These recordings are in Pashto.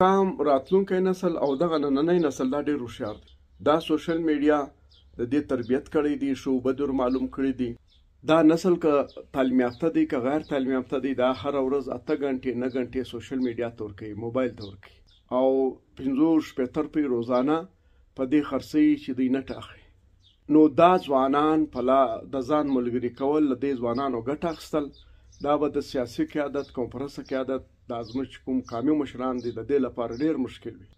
کام راتلونکی نسل او دغه نننی نسل دا ډېر هوښیار دی. دا سوشل میډیا د دې تربیت کړی دی، شعبه در معلوم کړی دی. دا نسل که تعلیم یافته دی که غیر تعلیم یافته دی، دا هره ورځ 8 غنټې 9 غنټې سوشل میډیا ته ورکوي، موبایل ته ورکوي او 50 روپۍ روزانه په دې خرڅوي چې دوی نټ اخلي. نو دا ځوانان په د ځان ملګري کول له دې ځوانانو ګټه اخیستل، دا به د سیاسي قیادت کنفرانس قیادت دا زموږ کوم قامي مشران دي د دې لپاره ډېر مشکل وي.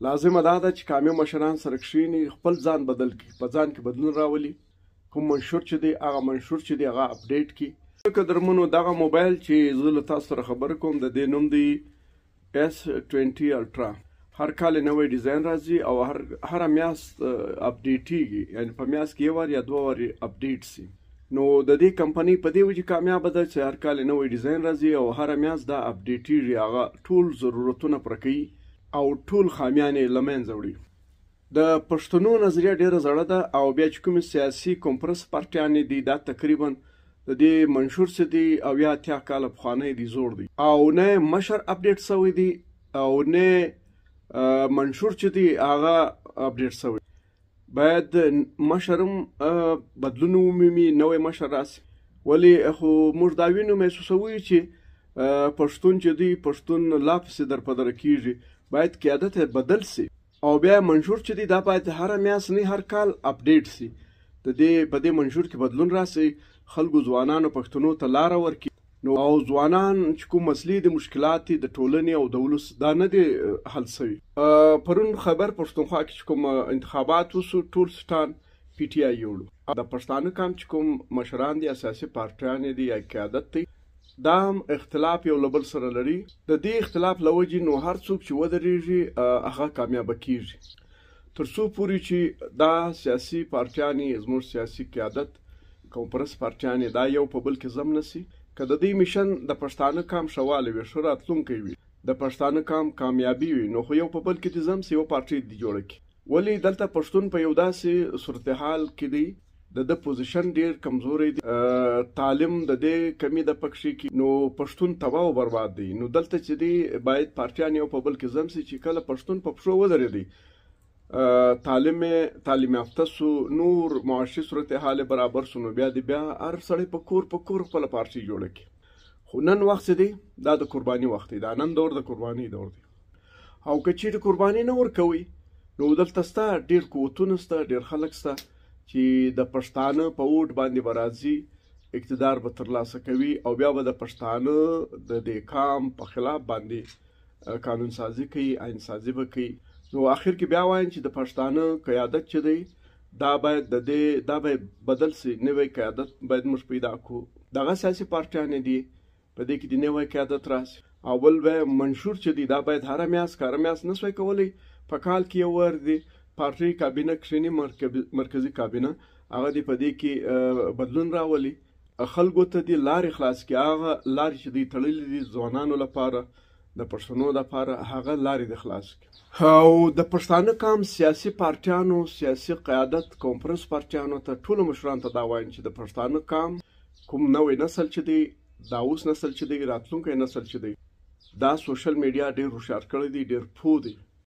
لازمه دا ده چې قامي مشران سره کښېني، خپل ځان بدل کړي، په ځان کې بدلون راولي. کوم منشور چې دی هغه منشور چې دی هغه اپډیټ کړي. قدرمنو دغه موبایل چې زه له تاسو سره خبرې کوم د دې نوم دی S20 الټرا. هر کال نوی ډیزاین راځي او هره میاشت اپډیټیږي، یعنی په میاشت کې 1 وار یا 2 وار اپډیټ سي. نو د دې کمپنۍ په دې وجه کامیابه ده چې هر کال نوی ډیزاین راځي او هره میاشت دا اپډیټیږي، هغه ټول ضرورتونه پوره کوي او ټول خامیان یې له منځه وړي. د پښتنو نظریه ډېره زړه ده او بیا چې کومې سیاسي کنفرانس پارټیانې دي دا تقریبا د دې منشور څه دي 70 کاله پخوانی دي، زوړ دي او نه مشر اپډیټ شوی دی او نه منشور چې دی هغه اپډیټ شوی. باید مشرم بدلون ومومي، نوی مشر راسي. ولې خو موږ دا وینو محسوسوي چې پښتون چې دی پښتون لا پسې در په دره کېږي، باید قیادت بدل سي او بیا منشور چې دی دا باید هره میاشت نه هر کال اپډیټ سي. د دې په دې منشور کې بدلون راسي، خلکو ځوانانو پښتنو ته لاره ورکړي. نو او ځوانان چې کوم مسلې د مشکلات د ټولنې او د ولس دا نه دي حل شوي. پرون خبر پښتونخوا کې چې کوم انتخابات وسو ټول سټان PTI یوړو. د پښتانه کام چې کوم مشران دي، اساسي پارټیانې دي یا قیادت دی، دا هم اختلاف یو له بل سره لري. د دې اختلاف له وجې نو هر څوک چې ودرېږي هغه کامیابه کېږي. تر څو پورې چې دا سیاسي پارټیانې زموږ سیاسي قیادت کنفرانس پارټیانې دا یو په بل کې ضم نسي، که د دې میشن د پښتانه کام شواله وي، ښه راتلونکی وي، د پښتانه کام کامیابي وي، نو خو یو په بل کې دې ضم سي، یو پارټي دې جوړه کړي. ولې دلته پښتون په یو داسې صورتحال کې دی د پوزیشن ډېر کمزوری دی، تعلیم د دې کمی د پکښې کې، نو پښتون تباه او برباد دی. نو دلته چې دی باید پارټیان یو په بل کې ضم سي چې کله پښتون په پښو ودرېدی، تعلیم یافته سو، نور معاشي صورتحال برابر سو، نو بیا هر سړی په کور خپله پارټي جوړه کړي. خو نن وخت دی دا د قرباني وخت دی، دا نن دور د قرباني دور دی. او که چیرې قرباني نه ورکوي نو دلته ستا ډېر قوتونه سته، ډېر خلک سته چې د پښتانه په ووټ باندې به راځي، اقتدار به ترلاسه کوي او بیا به د پښتانه د دې کام په خلاف باندې قانون سازي کوي، آئین سازي به کوي. نو آخر کې بیا وایم چې د پښتانه قیادت چې دی دا باید دا باید بدل سي، نوی قیادت باید موږ پیدا کړو. دغه سیاسي پارټیانې دي په دې کې د نوی قیادت راسي. او بل به منشور چې دی دا باید هره میاشت نه سوی کولی، په کال کې 1 وار دی پارټي کابینه کښېني، مرکزي کابینه، هغه دی په دې کې بدلون راولي، خلکو ته دی لارې خلاص کړي. هغه لارې چې دی تړلې دي ځوانانو لپاره، د پښتنو لپاره، هغه لارې د خلاص کړي. او د پښتانه کام سیاسي پارټیانو، سیاسي قیادت، کنفرانس پارټیانو ته، ټولو مشرانو ته دا وایم چې د پښتانه کام کوم نوی نسل چې دی، دا اوس نسل چې دی، راتلونکی نسل چې دی، دا سوشل میډیا ډېر هوښیار کړی دی، ډېر پوه دی.